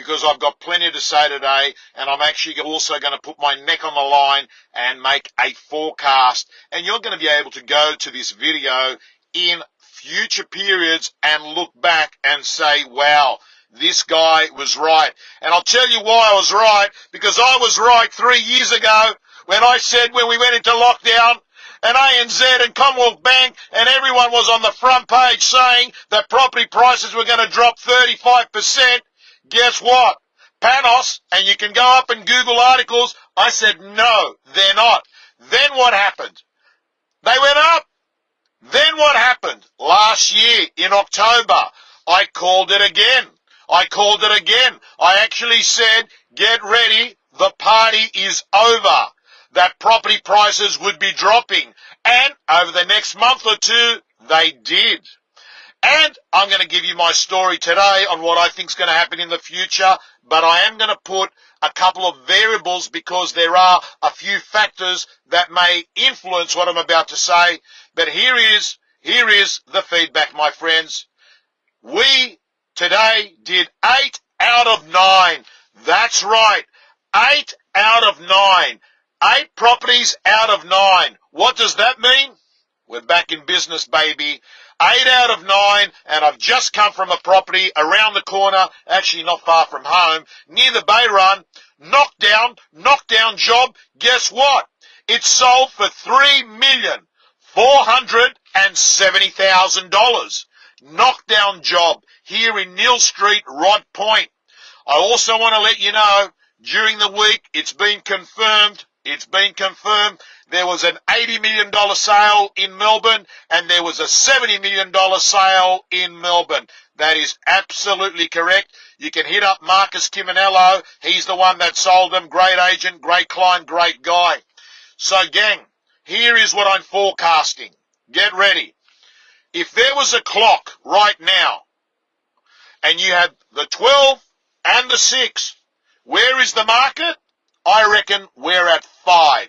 because I've got plenty to say today, and I'm actually also going to put my neck on the line and make a forecast. And you're going to be able to go to this video in future periods and look back and say, wow, this guy was right. And I'll tell you why I was right, because I was right 3 years ago when I said, when we went into lockdown, and ANZ and Commonwealth Bank and everyone was on the front page saying that property prices were going to drop 35%. Guess what? Panos, and you can go up and Google articles, I said, no, they're not. Then what happened? They went up. Then what happened? Last year in October, I called it again. I actually said, get ready, the party is over. That property prices would be dropping. And over the next month or two, they did. And I'm going to give you my story today on what I think is going to happen in the future, but I am going to put a couple of variables because there are a few factors that may influence what I'm about to say. But here is the feedback, my friends. We today did 8 out of 9. That's right, 8 out of 9. 8 properties out of 9. What does that mean? We're back in business, baby. 8 out of 9, and I've just come from a property around the corner, actually not far from home, near the Bay Run. Knockdown job. Guess what? It sold for $3,470,000. Knockdown job here in Neal Street, Rod Point. I also want to let you know, during the week, it's been confirmed, there was an $80 million sale in Melbourne and there was a $70 million sale in Melbourne. That is absolutely correct. You can hit up Marcus Kiminello. He's the one that sold them. Great agent, great client, great guy. So, gang, here is what I'm forecasting. Get ready. If there was a clock right now and you had the 12 and the 6, where is the market? I reckon we're at 5.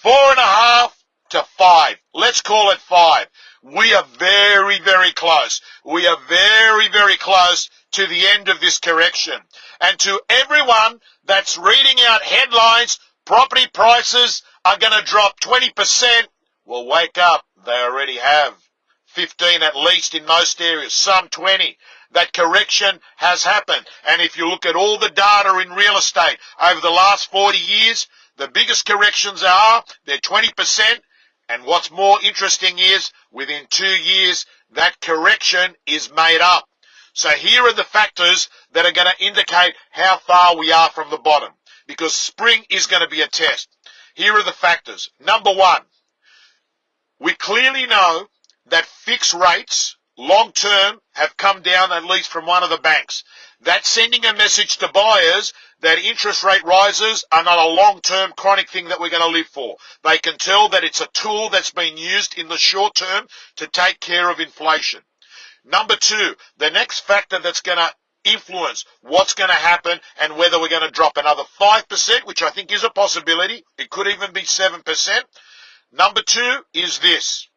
4.5 to 5. Let's call it 5. We are very, very close. We are very, very close to the end of this correction. And to everyone that's reading out headlines, property prices are going to drop 20%. Well, wake up. They already have. 15 at least in most areas, some 20. That correction has happened. And if you look at all the data in real estate over the last 40 years, the biggest corrections they're 20%. And what's more interesting is, within 2 years, that correction is made up. So here are the factors that are going to indicate how far we are from the bottom, because spring is going to be a test. Here are the factors. Number 1, we clearly know that fixed rates long term have come down, at least from one of the banks. That's sending a message to buyers that interest rate rises are not a long-term chronic thing that we're going to live for. They can tell that it's a tool that's been used in the short term to take care of inflation. Number 2, the next factor that's going to influence what's going to happen and whether we're going to drop another 5%, which I think is a possibility. It could even be 7%. Number 2 is this.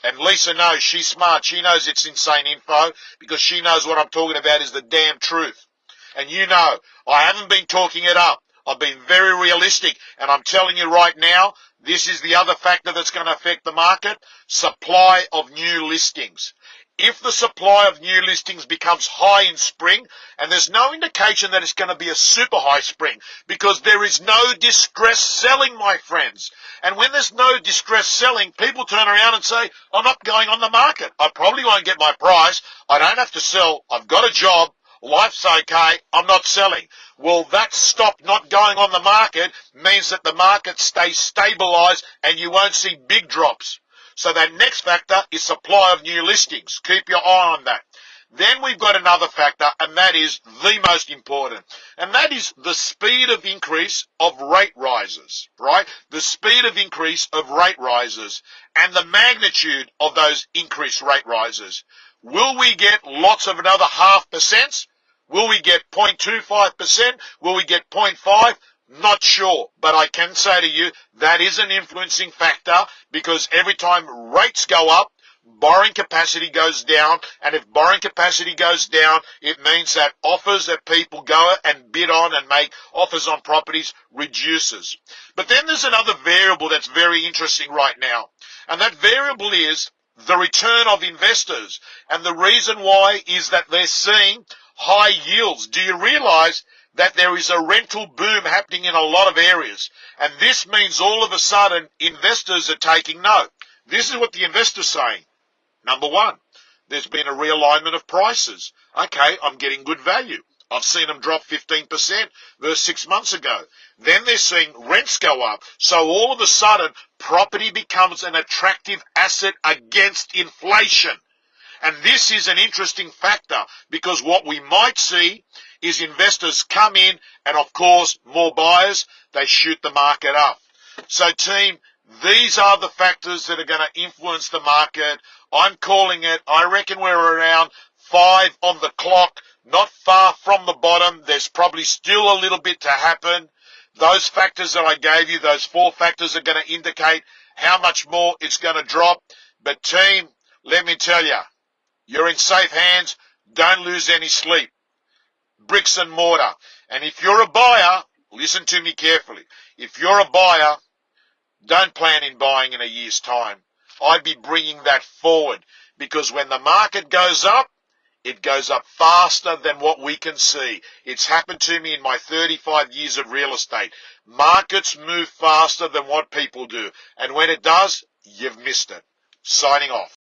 And Lisa knows, she's smart, she knows it's insane info, because she knows what I'm talking about is the damn truth. And you know, I haven't been talking it up. I've been very realistic, and I'm telling you right now, this is the other factor that's going to affect the market: supply of new listings. If the supply of new listings becomes high in spring, and there's no indication that it's going to be a super high spring, because there is no distress selling, my friends. And when there's no distress selling, people turn around and say, I'm not going on the market. I probably won't get my price. I don't have to sell. I've got a job. Life's okay. I'm not selling. Well, that stop not going on the market means that the market stays stabilized and you won't see big drops. So that next factor is supply of new listings. Keep your eye on that. Then we've got another factor, and that is the most important. And that is the speed of increase of rate rises, right? The speed of increase of rate rises and the magnitude of those increased rate rises. Will we get lots of another 0.5%? Will we get 0.25%? Will we get 0.5%? Not sure, but I can say to you that is an influencing factor, because every time rates go up, borrowing capacity goes down, and if borrowing capacity goes down, it means that offers that people go and bid on and make offers on properties reduces. But then there's another variable that's very interesting right now, and that variable is the return of investors. And the reason why is that they're seeing high yields. Do you realize that there is a rental boom happening in a lot of areas? And this means all of a sudden investors are taking note. This is what the investor's saying. Number one, there's been a realignment of prices. Okay, I'm getting good value. I've seen them drop 15% versus 6 months ago. Then they're seeing rents go up. So all of a sudden, property becomes an attractive asset against inflation. And this is an interesting factor, because what we might see is investors come in and, of course, more buyers, they shoot the market up. So, team, these are the factors that are going to influence the market. I'm calling it, I reckon we're around 5 on the clock, not far from the bottom. There's probably still a little bit to happen. Those factors that I gave you, those 4 factors, are going to indicate how much more it's going to drop. But, team, let me tell you, you're in safe hands. Don't lose any sleep. Bricks and mortar. And if you're a buyer, listen to me carefully. If you're a buyer, don't plan in buying in a year's time. I'd be bringing that forward, because when the market goes up, it goes up faster than what we can see. It's happened to me in my 35 years of real estate. Markets move faster than what people do. And when it does, you've missed it. Signing off.